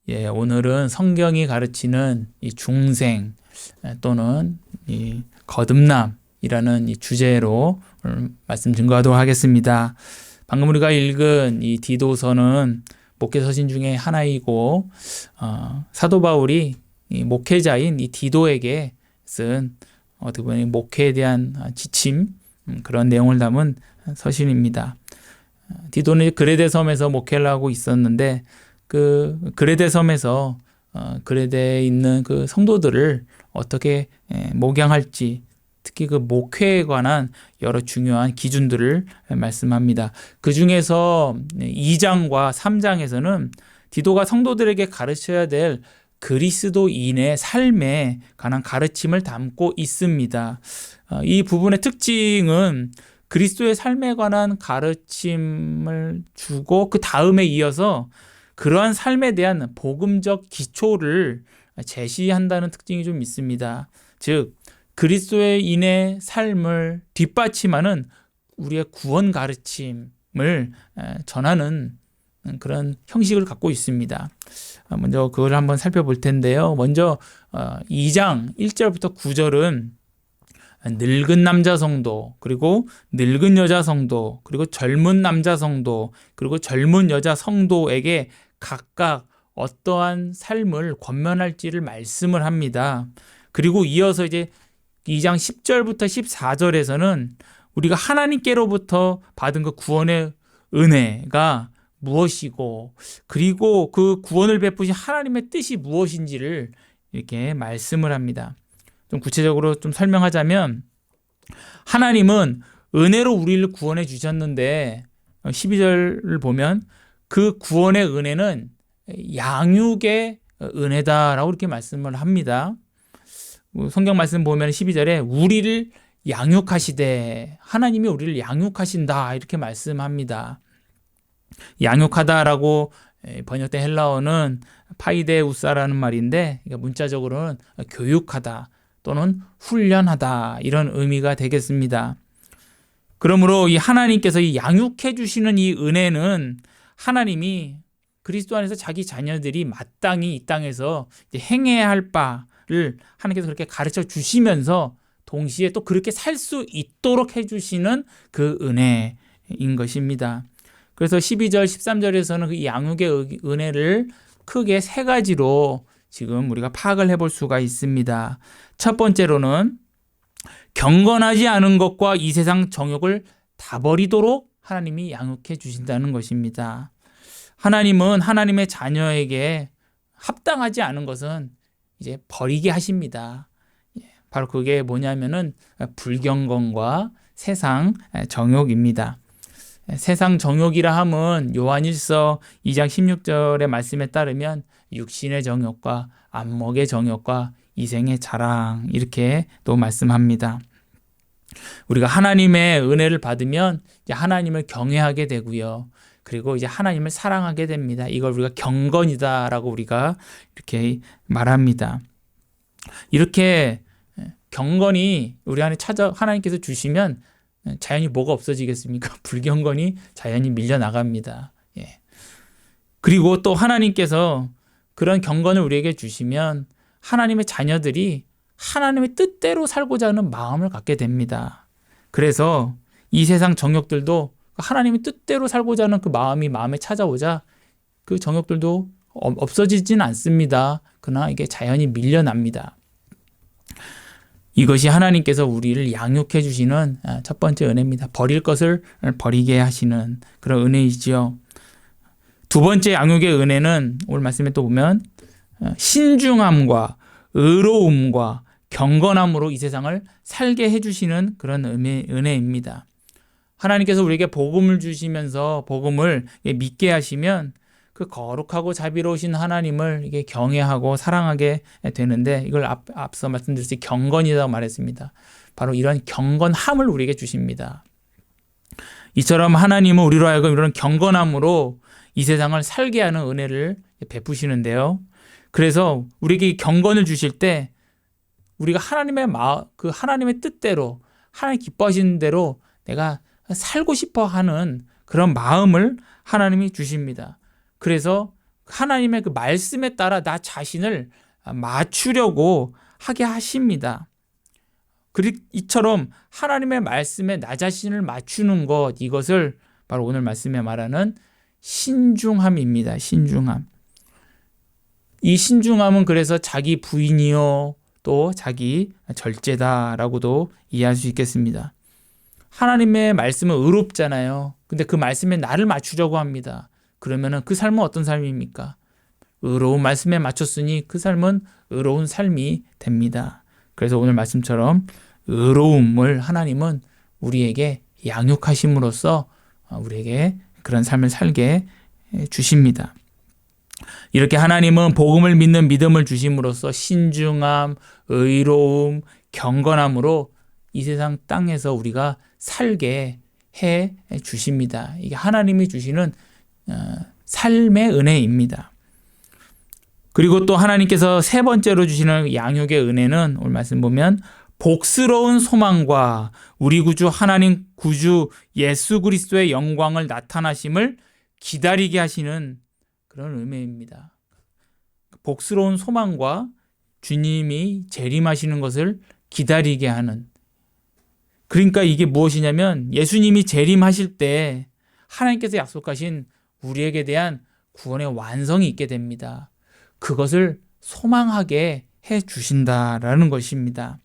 오늘은 성경이 가르치는 이 중생 또는 이 거듭남이라는 이 주제로 오늘 말씀 증거하도록 하겠습니다. 방금 우리가 읽은 이 디도서는 목회 서신 중에 하나이고 사도 바울이 이 목회자인 이 디도에게 쓴 어떻게 보면 목회에 대한 지침 그런 내용을 담은 서신입니다. 디도는 그레데 섬에서 목회를 하고 있었는데 그 그레데 섬에서 그레데에 있는 그 성도들을 어떻게 목양할지 특히 그 목회에 관한 여러 중요한 기준들을 말씀합니다. 그 중에서 2장과 3장에서는 디도가 성도들에게 가르쳐야 될 그리스도인의 삶에 관한 가르침을 담고 있습니다. 이 부분의 특징은 그리스도의 삶에 관한 가르침을 주고 그 다음에 이어서 그러한 삶에 대한 복음적 기초를 제시한다는 특징이 좀 있습니다. 즉 그리스도인의 삶을 뒷받침하는 우리의 구원 가르침을 전하는 그런 형식을 갖고 있습니다. 먼저 그걸 한번 살펴볼 텐데요. 먼저 2장 1절부터 9절은 늙은 남자 성도, 그리고 늙은 여자 성도, 그리고 젊은 남자 성도, 그리고 젊은 여자 성도에게 각각 어떠한 삶을 권면할지를 말씀을 합니다. 그리고 이어서 이제 2장 10절부터 14절에서는 우리가 하나님께로부터 받은 그 구원의 은혜가 무엇이고, 그리고 그 구원을 베푸신 하나님의 뜻이 무엇인지를 이렇게 말씀을 합니다. 좀 구체적으로 좀 설명하자면 하나님은 은혜로 우리를 구원해 주셨는데 12절을 보면 그 구원의 은혜는 양육의 은혜다라고 이렇게 말씀을 합니다. 성경 말씀 보면 12절에 우리를 양육하시되 하나님이 우리를 양육하신다 이렇게 말씀합니다. 양육하다라고 번역된 헬라어는 파이데우사라는 말인데 문자적으로는 교육하다 또는 훈련하다 이런 의미가 되겠습니다. 그러므로 이 하나님께서 이 양육해 주시는 이 은혜는 하나님이 그리스도 안에서 자기 자녀들이 마땅히 이 땅에서 행해야 할 바를 하나님께서 그렇게 가르쳐 주시면서 동시에 또 그렇게 살 수 있도록 해주시는 그 은혜인 것입니다. 그래서 12절, 13절에서는 그 양육의 은혜를 크게 세 가지로 지금 우리가 파악을 해볼 수가 있습니다. 첫 번째로는 경건하지 않은 것과 이 세상 정욕을 다 버리도록 하나님이 양육해 주신다는 것입니다. 하나님은 하나님의 자녀에게 합당하지 않은 것은 이제 버리게 하십니다. 바로 그게 뭐냐면은 불경건과 세상 정욕입니다. 세상 정욕이라 함은 요한일서 2장 16절의 말씀에 따르면 육신의 정욕과 안목의 정욕과 이생의 자랑 이렇게 또 말씀합니다. 우리가 하나님의 은혜를 받으면 이제 하나님을 경외하게 되고요. 그리고 이제 하나님을 사랑하게 됩니다. 이걸 우리가 경건이다라고 우리가 이렇게 말합니다. 이렇게 경건이 우리 안에 하나님께서 주시면 자연히 뭐가 없어지겠습니까? 불경건이 자연히 밀려나갑니다. 그리고 또 하나님께서 그런 경건을 우리에게 주시면 하나님의 자녀들이 하나님의 뜻대로 살고자 하는 마음을 갖게 됩니다. 그래서 이 세상 정욕들도 하나님의 뜻대로 살고자 하는 그 마음이 마음에 찾아오자 그 정욕들도 없어지진 않습니다. 그러나 이게 자연히 밀려납니다. 이것이 하나님께서 우리를 양육해 주시는 첫 번째 은혜입니다. 버릴 것을 버리게 하시는 그런 은혜이지요. 두 번째 양육의 은혜는 오늘 말씀에 또 보면 신중함과 의로움과 경건함으로 이 세상을 살게 해주시는 그런 은혜입니다. 하나님께서 우리에게 복음을 주시면서 복음을 믿게 하시면 그 거룩하고 자비로우신 하나님을 이게 경외하고 사랑하게 되는데 이걸 앞서 말씀드렸듯이 경건이라고 말했습니다. 바로 이런 경건함을 우리에게 주십니다. 이처럼 하나님은 우리로 하여금 이런 경건함으로 이 세상을 살게 하는 은혜를 베푸시는데요. 그래서 우리에게 경건을 주실 때 우리가 하나님의 뜻대로 하나님 기뻐하시는 대로 내가 살고 싶어 하는 그런 마음을 하나님이 주십니다. 그래서 하나님의 그 말씀에 따라 나 자신을 맞추려고 하게 하십니다. 이처럼 하나님의 말씀에 나 자신을 맞추는 것, 이것을 바로 오늘 말씀에 말하는 신중함입니다. 신중함. 이 신중함은 그래서 자기 부인이요 또 자기 절제다라고도 이해할 수 있겠습니다. 하나님의 말씀은 의롭잖아요. 근데 그 말씀에 나를 맞추려고 합니다. 그러면은 그 삶은 어떤 삶입니까? 의로운 말씀에 맞췄으니 그 삶은 의로운 삶이 됩니다. 그래서 오늘 말씀처럼 의로움을 하나님은 우리에게 양육하심으로써 우리에게 그런 삶을 살게 주십니다. 이렇게 하나님은 복음을 믿는 믿음을 주심으로써 신중함, 의로움, 경건함으로 이 세상 땅에서 우리가 살게 해 주십니다. 이게 하나님이 주시는 삶의 은혜입니다. 그리고 또 하나님께서 세 번째로 주시는 양육의 은혜는 오늘 말씀 보면 복스러운 소망과 우리 구주 하나님 구주 예수 그리스도의 영광을 나타나심을 기다리게 하시는 그런 의미입니다. 복스러운 소망과 주님이 재림하시는 것을 기다리게 하는, 그러니까 이게 무엇이냐면 예수님이 재림하실 때 하나님께서 약속하신 우리에게 대한 구원의 완성이 있게 됩니다. 그것을 소망하게 해 주신다라는 것입니다.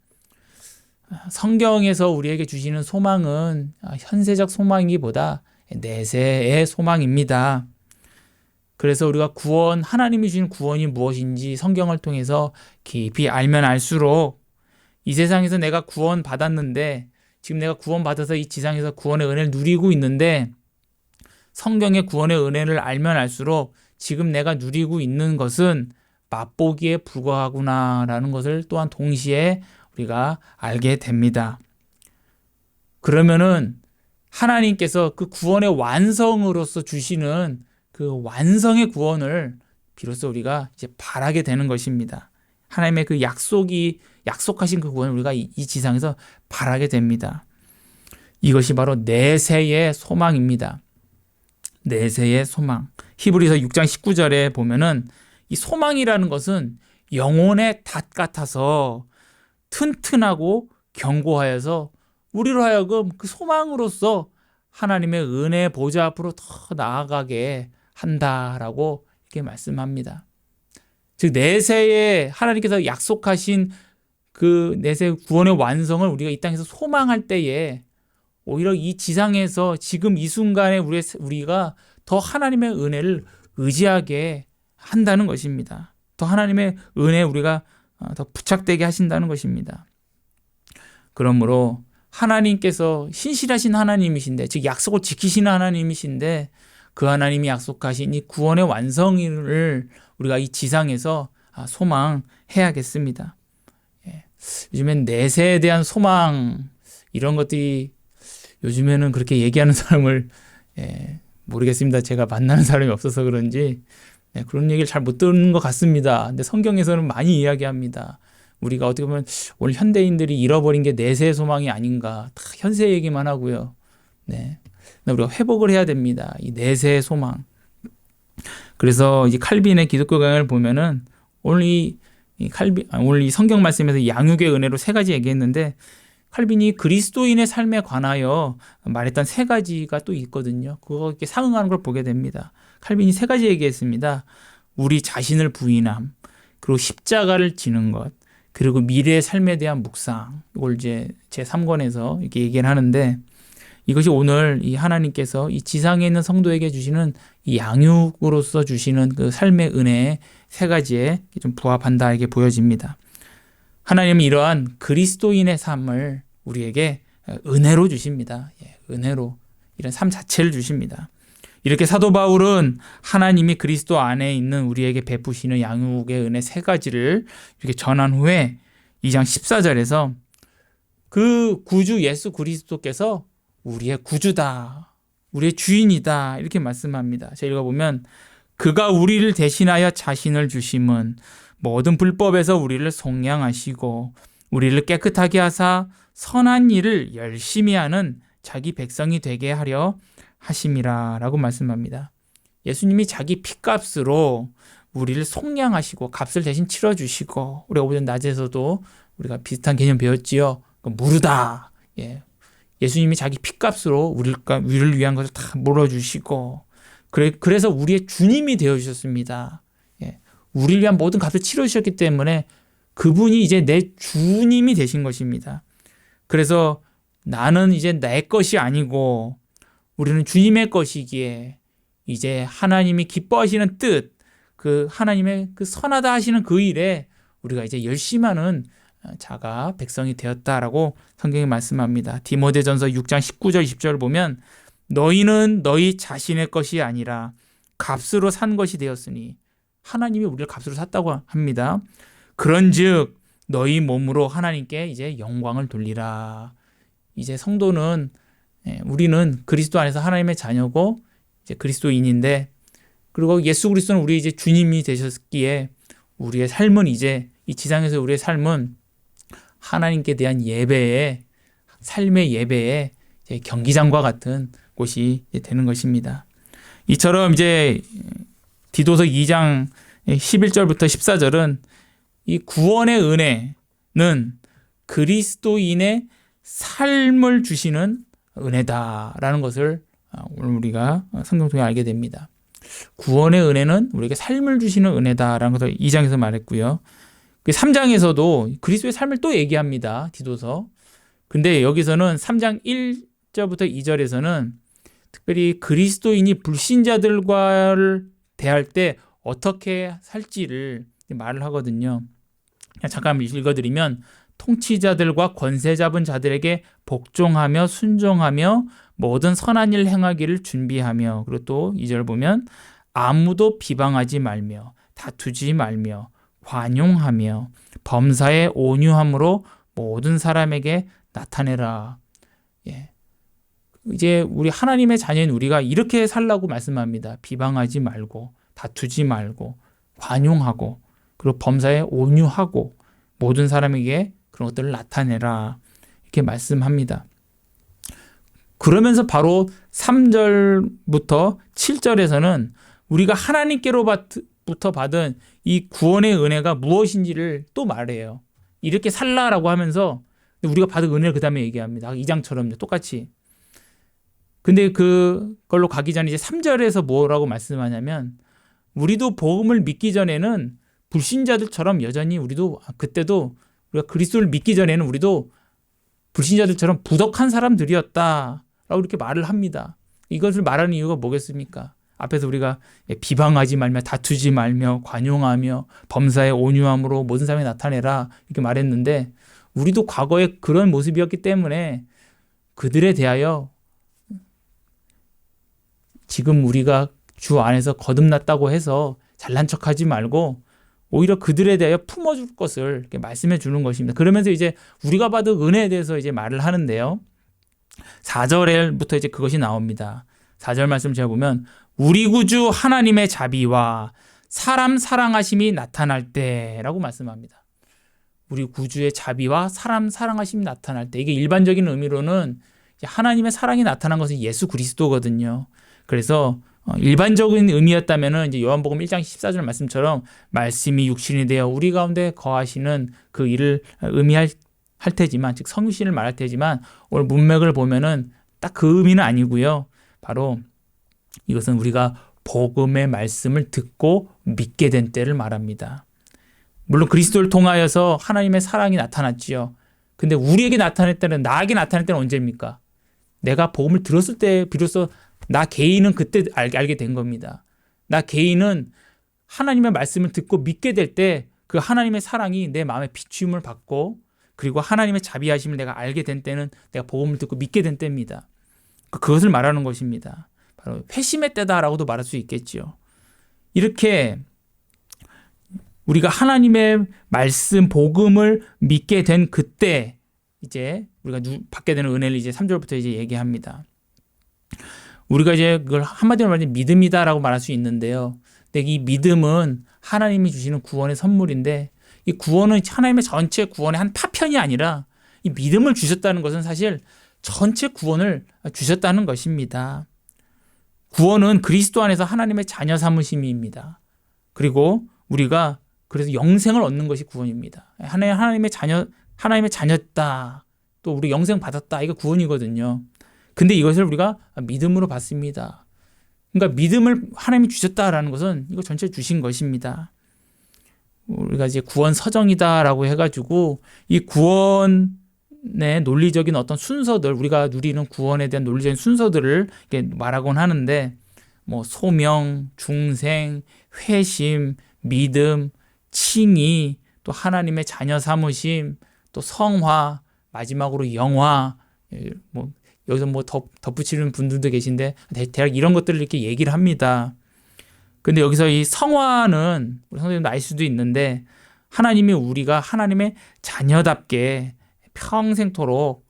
성경에서 우리에게 주시는 소망은 현세적 소망이기보다 내세의 소망입니다. 그래서 우리가 하나님이 주신 구원이 무엇인지 성경을 통해서 깊이 알면 알수록 이 세상에서 내가 구원 받았는데, 지금 내가 구원 받아서 이 지상에서 구원의 은혜를 누리고 있는데, 성경의 구원의 은혜를 알면 알수록 지금 내가 누리고 있는 것은 맛보기에 불과하구나라는 것을 또한 동시에 우리가 알게 됩니다. 그러면은 하나님께서 그 구원의 완성으로서 주시는 그 완성의 구원을 비로소 우리가 이제 바라게 되는 것입니다. 하나님의 그 약속하신 그 구원을 우리가 이 지상에서 바라게 됩니다. 이것이 바로 내세의 소망입니다. 내세의 소망. 히브리서 6장 19절에 보면은 이 소망이라는 것은 영혼의 닷 같아서 튼튼하고 견고하여서 우리로 하여금 그 소망으로서 하나님의 은혜 보좌 앞으로 더 나아가게 한다라고 이렇게 말씀합니다. 즉 내세에 하나님께서 약속하신 그 내세 구원의 완성을 우리가 이 땅에서 소망할 때에 오히려 이 지상에서 지금 이 순간에 우리가 더 하나님의 은혜를 의지하게 한다는 것입니다. 더 하나님의 은혜에 우리가 더 부착되게 하신다는 것입니다. 그러므로 하나님께서 신실하신 하나님이신데, 즉 약속을 지키시는 하나님이신데, 그 하나님이 약속하신 이 구원의 완성을 우리가 이 지상에서 소망해야겠습니다. 요즘엔 내세에 대한 소망, 이런 것들이 요즘에는 그렇게 얘기하는 사람을 모르겠습니다. 제가 만나는 사람이 없어서 그런지 그런 얘기를 잘 못 듣는 것 같습니다. 근데 성경에서는 많이 이야기합니다. 우리가 어떻게 보면 오늘 현대인들이 잃어버린 게 내세의 소망이 아닌가, 다 현세 얘기만 하고요. 우리가 회복을 해야 됩니다. 이 내세의 소망. 그래서 이 칼빈의 기독교 강연을 보면은 오늘 이 성경 말씀에서 양육의 은혜로 세 가지 얘기했는데, 칼빈이 그리스도인의 삶에 관하여 말했던 세 가지가 또 있거든요. 그거에 상응하는 걸 보게 됩니다. 칼빈이 세 가지 얘기했습니다. 우리 자신을 부인함, 그리고 십자가를 지는 것, 그리고 미래의 삶에 대한 묵상. 이걸 이제 제 3권에서 이렇게 얘기를 하는데, 이것이 오늘 이 하나님께서 이 지상에 있는 성도에게 주시는 이 양육으로서 주시는 그 삶의 은혜의 세 가지에 좀 부합한다, 이게 보여집니다. 하나님은 이러한 그리스도인의 삶을 우리에게 은혜로 주십니다. 은혜로 이런 삶 자체를 주십니다. 이렇게 사도 바울은 하나님이 그리스도 안에 있는 우리에게 베푸시는 양육의 은혜 세 가지를 이렇게 전한 후에 2장 14절에서 그 구주 예수 그리스도께서 우리의 구주다, 우리의 주인이다, 이렇게 말씀합니다. 제가 읽어보면, 그가 우리를 대신하여 자신을 주심은 모든 불법에서 우리를 속량하시고 우리를 깨끗하게 하사 선한 일을 열심히 하는 자기 백성이 되게 하려 하심이라 라고 말씀합니다. 예수님이 자기 피값으로 우리를 속량하시고 값을 대신 치러주시고, 우리가 오전 낮에서도 우리가 비슷한 개념 배웠지요. 무르다. 예. 예수님이 자기 피값으로 우리를 위한 것을 다 물어주시고, 그래서 우리의 주님이 되어주셨습니다. 예. 우리를 위한 모든 값을 치러주셨기 때문에 그분이 이제 내 주님이 되신 것입니다. 그래서 나는 이제 내 것이 아니고 우리는 주님의 것이기에 이제 하나님이 기뻐하시는 뜻, 그 하나님의 그 선하다 하시는 그 일에 우리가 이제 열심하는 자가 백성이 되었다라고 성경이 말씀합니다. 디모데전서 6장 19절 20절을 보면 너희는 너희 자신의 것이 아니라 값으로 산 것이 되었으니, 하나님이 우리를 값으로 샀다고 합니다. 그런즉 너희 몸으로 하나님께 이제 영광을 돌리라. 이제 성도는, 우리는 그리스도 안에서 하나님의 자녀고 이제 그리스도인인데, 그리고 예수 그리스도는 우리 이제 주님이 되셨기에 우리의 삶은 이제 이 지상에서 우리의 삶은 하나님께 대한 예배에, 삶의 예배에 경기장과 같은 곳이 되는 것입니다. 이처럼 이제 디도서 2장 11절부터 14절은 이 구원의 은혜는 그리스도인의 삶을 주시는 은혜다라는 것을 오늘 우리가 성경 통해 알게 됩니다. 구원의 은혜는 우리에게 삶을 주시는 은혜다라는 것을 2장에서 말했고요. 3장에서도 그리스도의 삶을 또 얘기합니다. 디도서. 근데 여기서는 3장 1절부터 2절에서는 특별히 그리스도인이 불신자들과를 대할 때 어떻게 살지를 말을 하거든요. 잠깐 읽어드리면, 통치자들과 권세 잡은 자들에게 복종하며 순종하며 모든 선한 일 행하기를 준비하며, 그리고 또 2절 보면 아무도 비방하지 말며 다투지 말며 관용하며 범사에 온유함으로 모든 사람에게 나타내라. 예. 이제 우리 하나님의 자녀인 우리가 이렇게 살라고 말씀합니다. 비방하지 말고 다투지 말고 관용하고, 그리고 범사에 온유하고 모든 사람에게 그런 것들을 나타내라, 이렇게 말씀합니다. 그러면서 바로 3절부터 7절에서는 우리가 하나님께로부터 받은 이 구원의 은혜가 무엇인지를 또 말해요. 이렇게 살라라고 하면서 우리가 받은 은혜를 그 다음에 얘기합니다. 2장처럼 똑같이. 근데 그걸로 가기 전에 이제 3절에서 뭐라고 말씀하냐면, 우리도 복음을 믿기 전에는 불신자들처럼 여전히 그때도 우리가 그리스도를 믿기 전에는 우리도 불신자들처럼 부덕한 사람들이었다라고 이렇게 말을 합니다. 이것을 말하는 이유가 뭐겠습니까? 앞에서 우리가 비방하지 말며 다투지 말며 관용하며 범사에 온유함으로 모든 사람이 나타내라, 이렇게 말했는데, 우리도 과거에 그런 모습이었기 때문에 그들에 대하여 지금 우리가 주 안에서 거듭났다고 해서 잘난 척하지 말고 오히려 그들에 대하여 품어줄 것을 이렇게 말씀해 주는 것입니다. 그러면서 이제 우리가 받은 은혜에 대해서 이제 말을 하는데요. 4절부터 이제 그것이 나옵니다. 4절 말씀 제가 보면, 우리 구주 하나님의 자비와 사람 사랑하심이 나타날 때라고 말씀합니다. 우리 구주의 자비와 사람 사랑하심이 나타날 때, 이게 일반적인 의미로는 하나님의 사랑이 나타난 것은 예수 그리스도거든요. 그래서 일반적인 의미였다면은 이제 요한복음 1장 14절 말씀처럼 말씀이 육신이 되어 우리 가운데 거하시는 그 일을 의미할 테지만, 즉 성신을 말할 테지만, 오늘 문맥을 보면은 딱 그 의미는 아니고요. 바로 이것은 우리가 복음의 말씀을 듣고 믿게 된 때를 말합니다. 물론 그리스도를 통하여서 하나님의 사랑이 나타났지요. 근데 우리에게 나타날 때는, 나에게 나타날 때는 언제입니까? 내가 복음을 들었을 때 비로소 나 개인은 그때 알게 된 겁니다. 나 개인은 하나님의 말씀을 듣고 믿게 될 때 그 하나님의 사랑이 내 마음에 비추임을 받고, 그리고 하나님의 자비하심을 내가 알게 된 때는 내가 복음을 듣고 믿게 된 때입니다. 그것을 말하는 것입니다. 바로 회심의 때다라고도 말할 수 있겠죠. 이렇게 우리가 하나님의 말씀, 복음을 믿게 된 그때 이제 우리가 받게 되는 은혜를 이제 3절부터 이제 얘기합니다. 우리가 이제 그걸 한마디로 말하면 믿음이다라고 말할 수 있는데요. 근데 이 믿음은 하나님이 주시는 구원의 선물인데, 이 구원은 하나님의 전체 구원의 한 파편이 아니라 이 믿음을 주셨다는 것은 사실 전체 구원을 주셨다는 것입니다. 구원은 그리스도 안에서 하나님의 자녀 삼으심입니다. 그리고 우리가 그래서 영생을 얻는 것이 구원입니다. 하나님의 자녀다. 또 우리 영생 받았다. 이거 구원이거든요. 근데 이것을 우리가 믿음으로 받습니다. 그러니까 믿음을 하나님이 주셨다라는 것은 이거 전체 주신 것입니다. 우리가 이제 구원 서정이다라고 해가지고 이 구원의 논리적인 어떤 순서들, 우리가 누리는 구원에 대한 논리적인 순서들을 말하곤 하는데, 뭐 소명, 중생, 회심, 믿음, 칭의, 또 하나님의 자녀 삼으심, 또 성화, 마지막으로 영화, 뭐 여기서 뭐 덧붙이는 분들도 계신데 대략 이런 것들을 이렇게 얘기를 합니다. 근데 여기서 이 성화는 우리 선생님도 알 수도 있는데, 하나님이 우리가 하나님의 자녀답게 평생토록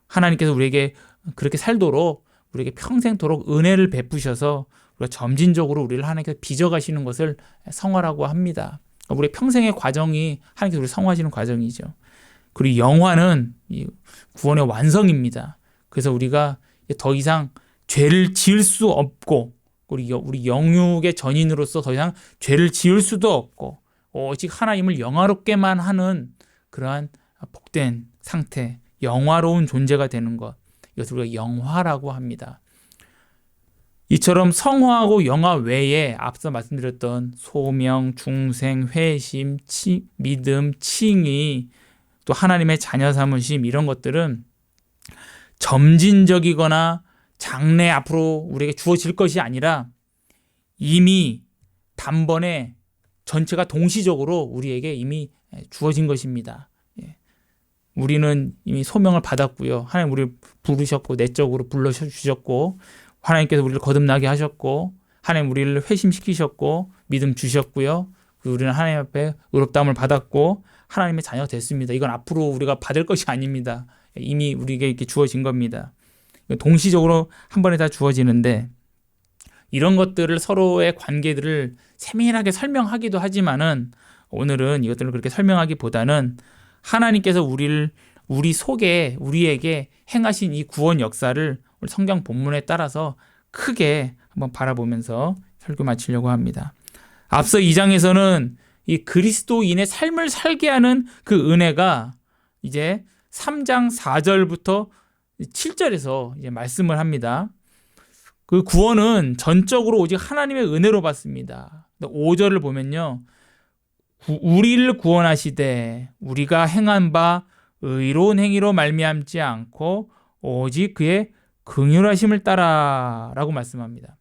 하나님께서 우리에게 그렇게 살도록 우리에게 평생토록 은혜를 베푸셔서 우리가 점진적으로 우리를 하나님께서 빚어가시는 것을 성화라고 합니다. 우리의 평생의 과정이 하나님께서 우리를 성화하시는 과정이죠. 그리고 영화는 구원의 완성입니다. 그래서 우리가 더 이상 죄를 지을 수 없고, 우리 영육의 전인으로서 더 이상 죄를 지을 수도 없고, 오직 하나님을 영화롭게만 하는 그러한 복된 상태, 영화로운 존재가 되는 것, 이것을 우리가 영화라고 합니다. 이처럼 성화하고 영화 외에 앞서 말씀드렸던 소명, 중생, 회심, 믿음, 칭의, 또 하나님의 자녀 삼으심, 이런 것들은 점진적이거나 장래 앞으로 우리에게 주어질 것이 아니라 이미 단번에 전체가 동시적으로 우리에게 이미 주어진 것입니다. 우리는 이미 소명을 받았고요. 하나님 우리를 부르셨고 내적으로 불러주셨고, 하나님께서 우리를 거듭나게 하셨고, 하나님 우리를 회심시키셨고, 믿음 주셨고요. 우리는 하나님 앞에 의롭다함을 받았고 하나님의 자녀가 됐습니다. 이건 앞으로 우리가 받을 것이 아닙니다. 이미 우리에게 이렇게 주어진 겁니다. 동시적으로 한 번에 다 주어지는데, 이런 것들을 서로의 관계들을 세밀하게 설명하기도 하지만은 오늘은 이것들을 그렇게 설명하기보다는 하나님께서 우리 속에 우리에게 행하신 이 구원 역사를 우리 성경 본문에 따라서 크게 한번 바라보면서 설교 마치려고 합니다. 앞서 2장에서는 이 그리스도인의 삶을 살게 하는 그 은혜가 이제 3장 4절부터 7절에서 이제 말씀을 합니다. 그 구원은 전적으로 오직 하나님의 은혜로 받습니다. 5절을 보면요, 우리를 구원하시되 우리가 행한 바 의로운 행위로 말미암지 않고 오직 그의 긍휼하심을 따라라고 말씀합니다.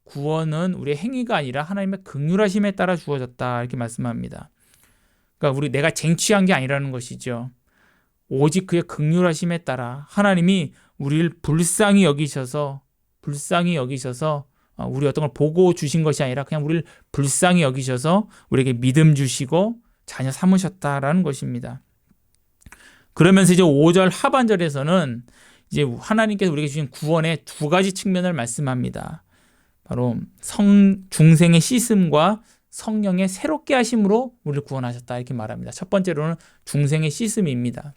구원은 우리의 행위가 아니라 하나님의 긍휼하심에 따라 주어졌다, 이렇게 말씀합니다. 그러니까 내가 쟁취한 게 아니라는 것이죠. 오직 그의 긍휼하심에 따라 하나님이 우리를 불쌍히 여기셔서 우리 어떤 걸 보고 주신 것이 아니라 그냥 우리를 불쌍히 여기셔서 우리에게 믿음 주시고 자녀 삼으셨다라는 것입니다. 그러면서 이제 5절 하반절에서는 이제 하나님께서 우리에게 주신 구원의 두 가지 측면을 말씀합니다. 바로 중생의 씻음과 성령의 새롭게 하심으로 우리를 구원하셨다, 이렇게 말합니다. 첫 번째로는 중생의 씻음입니다.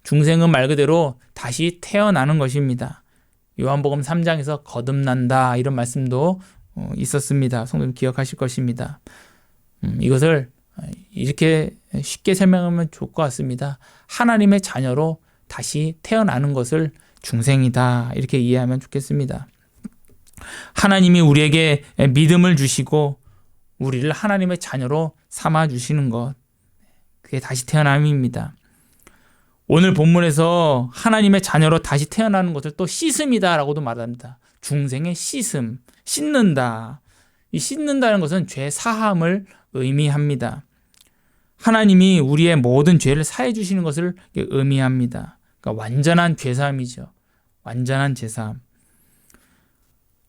중생은 말 그대로 다시 태어나는 것입니다. 요한복음 3장에서 거듭난다, 이런 말씀도 있었습니다. 성도님 기억하실 것입니다. 이것을 이렇게 쉽게 설명하면 좋을 것 같습니다. 하나님의 자녀로 다시 태어나는 것을 중생이다, 이렇게 이해하면 좋겠습니다. 하나님이 우리에게 믿음을 주시고 우리를 하나님의 자녀로 삼아 주시는 것, 그게 다시 태어남입니다. 오늘 본문에서 하나님의 자녀로 다시 태어나는 것을 또 씻음이다라고도 말합니다. 중생의 씻음, 씻는다. 이 씻는다는 것은 죄 사함을 의미합니다. 하나님이 우리의 모든 죄를 사해 주시는 것을 의미합니다. 그러니까 완전한 죄사함이죠. 완전한 죄사함.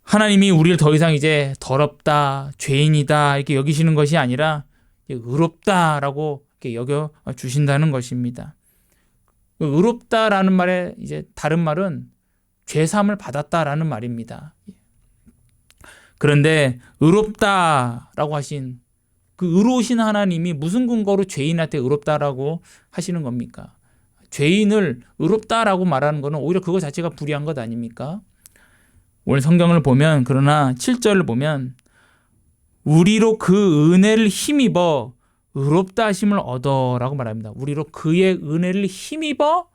하나님이 우리를 더 이상 이제 더럽다, 죄인이다 이렇게 여기시는 것이 아니라 의롭다라고 이렇게 여겨 주신다는 것입니다. 의롭다라는 말의 이제 다른 말은 죄사함을 받았다라는 말입니다. 그런데 의롭다라고 하신 그 의로우신 하나님이 무슨 근거로 죄인한테 의롭다라고 하시는 겁니까? 죄인을 의롭다라고 말하는 것은 오히려 그거 자체가 불의한 것 아닙니까? 오늘 성경을 보면 그러나 7절을 보면 우리로 그 은혜를 힘입어 의롭다 하심을 얻어라고 말합니다. 우리로 그의 은혜를 힘입어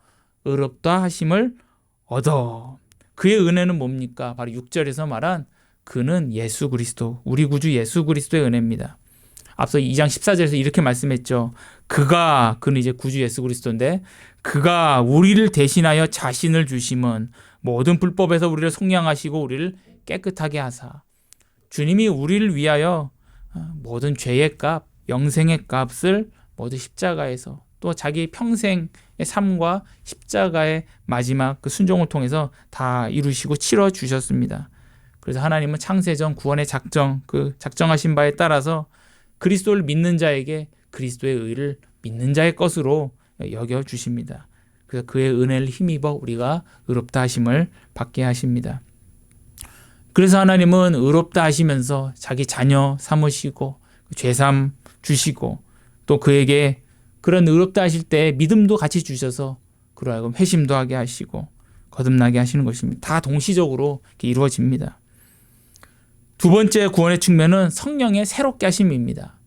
의롭다 하심을 얻어. 그의 은혜는 뭡니까? 바로 6절에서 말한 그는 예수 그리스도, 우리 구주 예수 그리스도의 은혜입니다. 앞서 2장 14절에서 이렇게 말씀했죠. 그는 이제 구주 예수 그리스도인데 그가 우리를 대신하여 자신을 주심은 모든 불법에서 우리를 속량하시고 우리를 깨끗하게 하사. 주님이 우리를 위하여 모든 죄의 값, 영생의 값을 모두 십자가에서 또 자기 평생의 삶과 십자가의 마지막 그 순종을 통해서 다 이루시고 치러 주셨습니다. 그래서 하나님은 창세전 구원의 작정하신 바에 따라서 그리스도를 믿는 자에게 그리스도의 의를 믿는 자의 것으로 여겨 주십니다. 그래서 그의 은혜를 힘입어 우리가 의롭다 하심을 받게 하십니다. 그래서 하나님은 의롭다 하시면서 자기 자녀 삼으시고 죄삼 주시고 또 그에게 그런 의롭다 하실 때 믿음도 같이 주셔서 그로 하여금 회심도 하게 하시고 거듭나게 하시는 것입니다. 다 동시적으로 이루어집니다. 두 번째 구원의 측면은 성령의 새롭게 하심입니다.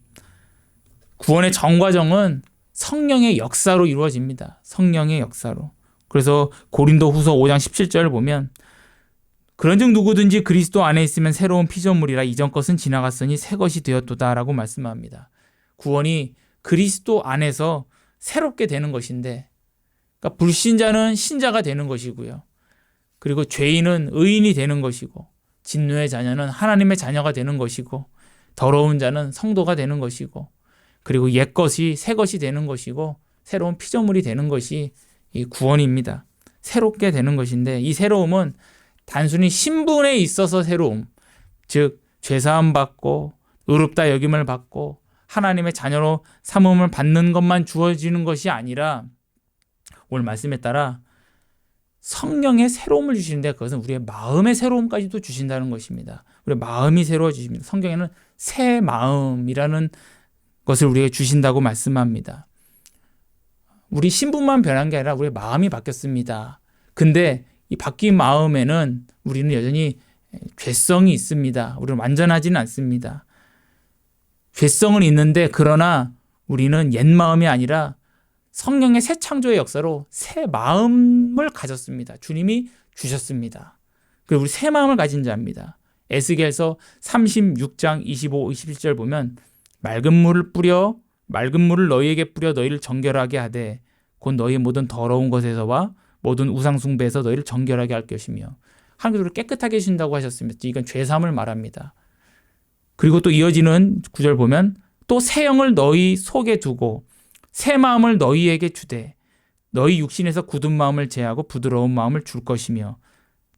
구원의 전과정은 성령의 역사로 이루어집니다. 성령의 역사로. 그래서 고린도후서 5장 17절을 보면 그런즉 누구든지 그리스도 안에 있으면 새로운 피조물이라 이전 것은 지나갔으니 새 것이 되었도다라고 말씀합니다. 구원이 그리스도 안에서 새롭게 되는 것인데, 그러니까 불신자는 신자가 되는 것이고요. 그리고 죄인은 의인이 되는 것이고, 진노의 자녀는 하나님의 자녀가 되는 것이고, 더러운 자는 성도가 되는 것이고, 그리고 옛 것이 새 것이 되는 것이고, 새로운 피조물이 되는 것이 이 구원입니다. 새롭게 되는 것인데, 이 새로움은 단순히 신분에 있어서 새로움, 즉 죄사함 받고 의롭다 여김을 받고 하나님의 자녀로 삼음을 받는 것만 주어지는 것이 아니라 오늘 말씀에 따라 성령의 새로움을 주시는데 그것은 우리의 마음의 새로움까지도 주신다는 것입니다. 우리의 마음이 새로워지십니다. 성경에는 새 마음이라는 것을 우리에게 주신다고 말씀합니다. 우리 신분만 변한 게 아니라 우리의 마음이 바뀌었습니다. 근데 이 바뀐 마음에는 우리는 여전히 죄성이 있습니다. 우리는 완전하지는 않습니다. 죄성은 있는데 그러나 우리는 옛 마음이 아니라 성령의 새 창조의 역사로 새 마음을 가졌습니다. 주님이 주셨습니다. 그리고 우리 새 마음을 가진 자입니다. 에스겔서 36장 25, 27절 보면 맑은 물을 너희에게 뿌려 너희를 정결하게 하되 곧 너희의 모든 더러운 것에서와 모든 우상 숭배에서 너희를 정결하게 할 것이며 하나님께서 우리를 깨끗하게 해주신다고 하셨습니다. 이건 죄사함을 말합니다. 그리고 또 이어지는 구절 보면 또 새 영을 너희 속에 두고 새 마음을 너희에게 주되 너희 육신에서 굳은 마음을 제하고 부드러운 마음을 줄 것이며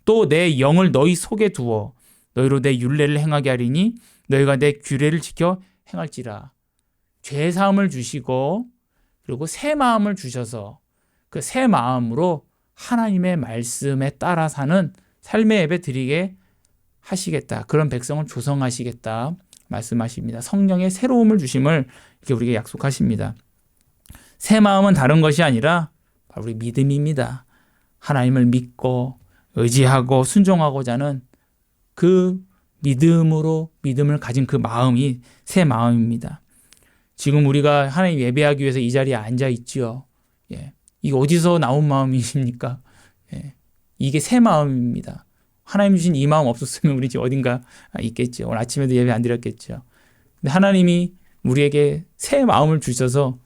또 내 영을 너희 속에 두어 너희로 내 율례를 행하게 하리니 너희가 내 규례를 지켜 행할지라. 죄사함을 주시고 그리고 새 마음을 주셔서 그 새 마음으로 하나님의 말씀에 따라 사는 삶의 예배 드리게 하시겠다. 그런 백성을 조성하시겠다 말씀하십니다. 성령의 새로움을 주심을 이렇게 우리에게 약속하십니다. 새 마음은 다른 것이 아니라 바로 우리 믿음입니다. 하나님을 믿고 의지하고 순종하고자 하는 그 믿음을 가진 그 마음이 새 마음입니다. 지금 우리가 하나님 예배하기 위해서 이 자리에 앉아 있지요. 예. 이게 어디서 나온 마음이십니까? 예. 이게 새 마음입니다. 하나님 주신 이 마음 없었으면 우리 집 어딘가 있겠죠. 오늘 아침에도 예배 안 드렸겠죠. 근데 하나님이 우리에게 새 마음을 주셔서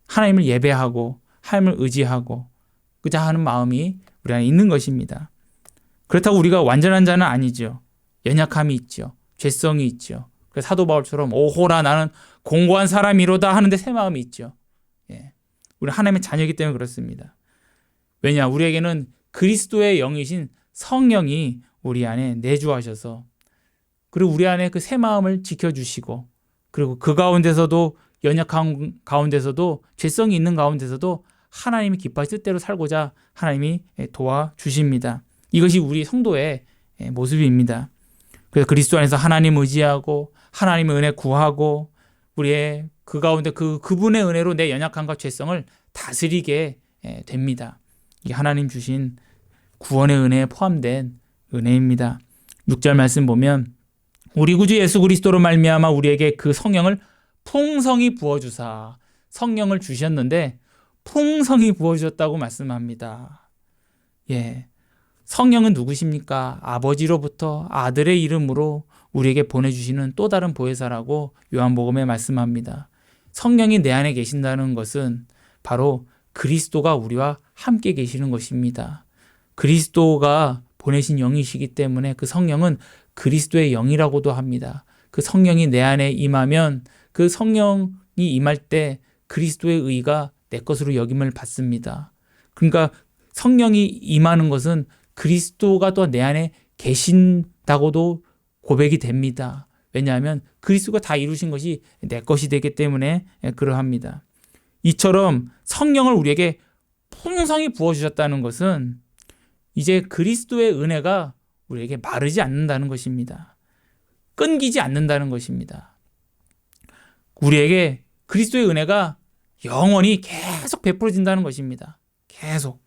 하나님을 예배하고 하나님을 의지하고 그자 하는 마음이 우리 안에 있는 것입니다. 그렇다고 우리가 완전한 자는 아니죠. 연약함이 있죠. 죄성이 있죠. 그래서 사도 바울처럼 오호라 나는 공고한 사람이로다 하는데 새 마음이 있죠. 예. 우리 하나님의 자녀이기 때문에 그렇습니다. 왜냐? 우리에게는 그리스도의 영이신 성령이 우리 안에 내주하셔서 그리고 우리 안에 그 새 마음을 지켜주시고 그리고 그 가운데서도 연약한 가운데서도 죄성이 있는 가운데서도 하나님이 기뻐하신 뜻대로 살고자 하나님이 도와주십니다. 이것이 우리 성도의 모습입니다. 그래서 그리스도 안에서 하나님 의지하고 하나님의 은혜 구하고 우리의 그 가운데 그분의 은혜로 내 연약함과 죄성을 다스리게 됩니다. 이게 하나님 주신 구원의 은혜에 포함된 은혜입니다. 6절 말씀 보면 우리 구주 예수 그리스도로 말미암아 우리에게 그 성령을 풍성히 부어주사, 성령을 주셨는데 풍성히 부어주셨다고 말씀합니다. 예, 성령은 누구십니까? 아버지로부터 아들의 이름으로 우리에게 보내주시는 또 다른 보혜사라고 요한복음에 말씀합니다. 성령이 내 안에 계신다는 것은 바로 그리스도가 우리와 함께 계시는 것입니다. 그리스도가 보내신 영이시기 때문에 그 성령은 그리스도의 영이라고도 합니다. 그 성령이 내 안에 임하면 그 성령이 임할 때 그리스도의 의가 내 것으로 여김을 받습니다. 그러니까 성령이 임하는 것은 그리스도가 또 내 안에 계신다고도 고백이 됩니다. 왜냐하면 그리스도가 다 이루신 것이 내 것이 되기 때문에 그러합니다. 이처럼 성령을 우리에게 풍성히 부어주셨다는 것은 이제 그리스도의 은혜가 우리에게 마르지 않는다는 것입니다. 끊기지 않는다는 것입니다. 우리에게 그리스도의 은혜가 영원히 계속 베풀어진다는 것입니다. 계속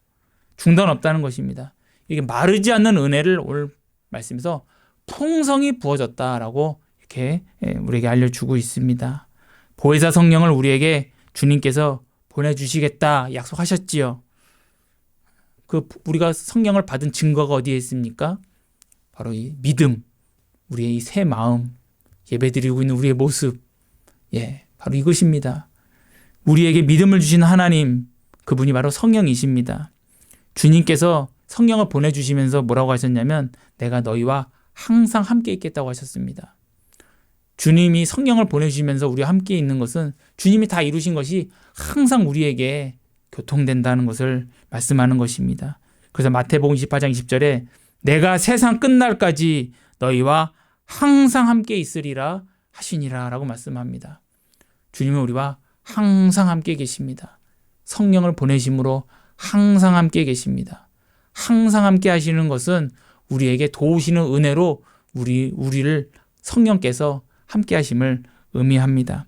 중단 없다는 것입니다. 이게 마르지 않는 은혜를 오늘 말씀에서 풍성히 부어졌다라고 이렇게 우리에게 알려주고 있습니다. 보혜사 성령을 우리에게 주님께서 보내주시겠다 약속하셨지요. 우리가 성령을 받은 증거가 어디에 있습니까? 바로 이 믿음, 우리의 이 새 마음, 예배드리고 있는 우리의 모습, 바로 이것입니다. 우리에게 믿음을 주신 하나님, 그분이 바로 성령이십니다. 주님께서 성령을 보내주시면서 뭐라고 하셨냐면 내가 너희와 항상 함께 있겠다고 하셨습니다. 주님이 성령을 보내주시면서 우리와 함께 있는 것은 주님이 다 이루신 것이 항상 우리에게 교통된다는 것을 말씀하는 것입니다. 그래서 마태복음 28장 20절에 내가 세상 끝날까지 너희와 항상 함께 있으리라 하시니라 라고 말씀합니다. 주님은 우리와 항상 함께 계십니다. 성령을 보내심으로 항상 함께 계십니다. 항상 함께 하시는 것은 우리에게 도우시는 은혜로 우리를 성령께서 함께 하심을 의미합니다.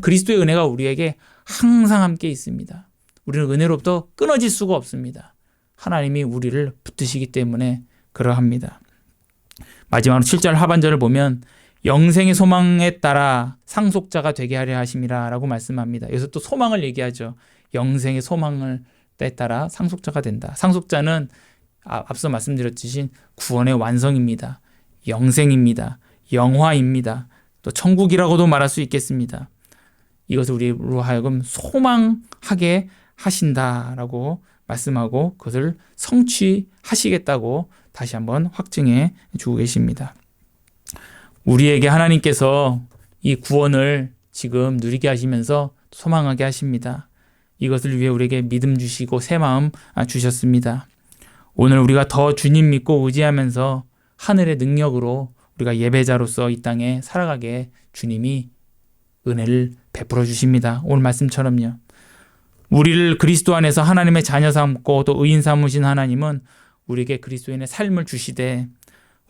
그리스도의 은혜가 우리에게 항상 함께 있습니다. 우리는 은혜로부터 끊어질 수가 없습니다. 하나님이 우리를 붙드시기 때문에 그러합니다. 마지막으로 7절 하반절을 보면 영생의 소망에 따라 상속자가 되게 하려 하심이라 라고 말씀합니다. 여기서 또 소망을 얘기하죠. 영생의 소망을 따라 상속자가 된다. 상속자는 앞서 말씀드렸듯이 구원의 완성입니다. 영생입니다. 영화입니다. 또 천국이라고도 말할 수 있겠습니다. 이것을 우리로 하여금 소망하게 하신다라고 말씀하고 그것을 성취하시겠다고 다시 한번 확증해 주고 계십니다. 우리에게 하나님께서 이 구원을 지금 누리게 하시면서 소망하게 하십니다. 이것을 위해 우리에게 믿음 주시고 새 마음 주셨습니다. 오늘 우리가 더 주님 믿고 의지하면서 하늘의 능력으로 우리가 예배자로서 이 땅에 살아가게 주님이 은혜를 베풀어 주십니다. 오늘 말씀처럼요. 우리를 그리스도 안에서 하나님의 자녀 삼고 또 의인 삼으신 하나님은 우리에게 그리스도인의 삶을 주시되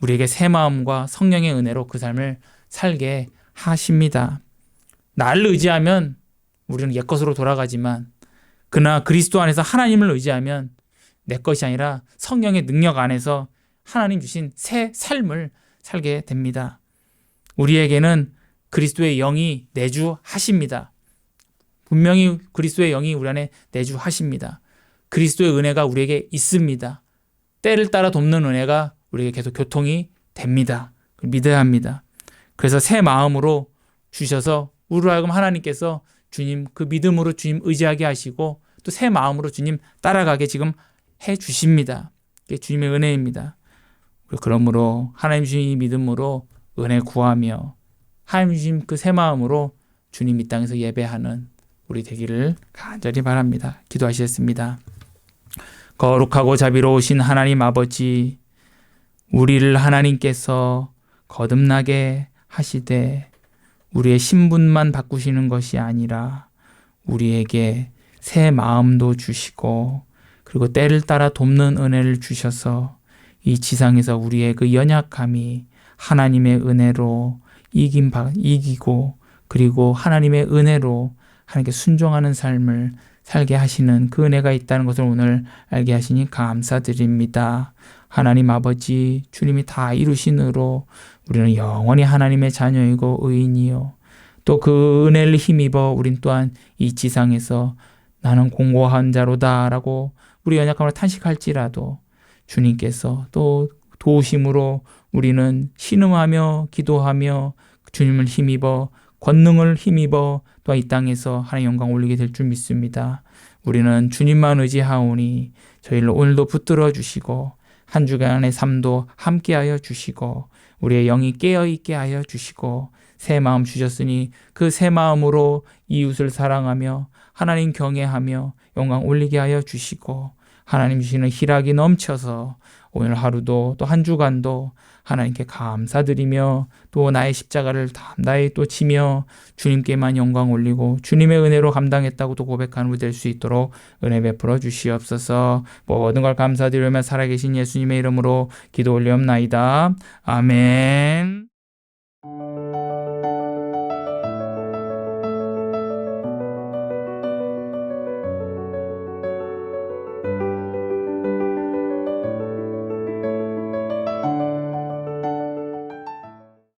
우리에게 새 마음과 성령의 은혜로 그 삶을 살게 하십니다. 나를 의지하면 우리는 옛것으로 돌아가지만 그러나 그리스도 안에서 하나님을 의지하면 내 것이 아니라 성령의 능력 안에서 하나님 주신 새 삶을 살게 됩니다. 우리에게는 그리스도의 영이 내주하십니다. 분명히 그리스도의 영이 우리 안에 내주하십니다. 그리스도의 은혜가 우리에게 있습니다. 때를 따라 돕는 은혜가 우리에게 계속 교통이 됩니다. 믿어야 합니다. 그래서 새 마음으로 주셔서 우리로 하여금 하나님께서 주님 그 믿음으로 주님 의지하게 하시고 또 새 마음으로 주님 따라가게 지금 해 주십니다. 이게 주님의 은혜입니다. 그러므로 하나님 주신 이 믿음으로 은혜 구하며 하나님 주신 그 새 마음으로 주님 이 땅에서 예배하는 우리 되기를 간절히 바랍니다. 기도하시겠습니다. 거룩하고 자비로우신 하나님 아버지, 우리를 하나님께서 거듭나게 하시되 우리의 신분만 바꾸시는 것이 아니라 우리에게 새 마음도 주시고 그리고 때를 따라 돕는 은혜를 주셔서 이 지상에서 우리의 그 연약함이 하나님의 은혜로 이기고 그리고 하나님의 은혜로 하나님께 순종하는 삶을 살게 하시는 그 은혜가 있다는 것을 오늘 알게 하시니 감사드립니다. 하나님 아버지, 주님이 다 이루신으로 우리는 영원히 하나님의 자녀이고 의인이요. 또 그 은혜를 힘입어 우린 또한 이 지상에서 나는 공고한 자로다라고 우리 연약함을 탄식할지라도 주님께서 또 도우심으로 우리는 신음하며 기도하며 주님을 힘입어 권능을 힘입어 또 이 땅에서 하나님 영광 올리게 될 줄 믿습니다. 우리는 주님만 의지하오니 저희를 오늘도 붙들어 주시고 한 주간의 삶도 함께하여 주시고 우리의 영이 깨어있게 하여 주시고 새 마음 주셨으니 그 새 마음으로 이웃을 사랑하며 하나님 경외하며 영광 올리게 하여 주시고 하나님 주시는 희락이 넘쳐서 오늘 하루도 또 한 주간도 하나님께 감사드리며 또 나의 십자가를 담다히 또 지며 주님께만 영광 올리고 주님의 은혜로 감당했다고 또 고백하는 우리 될 수 있도록 은혜 베풀어 주시옵소서. 모든 걸 감사드리며 살아계신 예수님의 이름으로 기도 올리옵나이다. 아멘.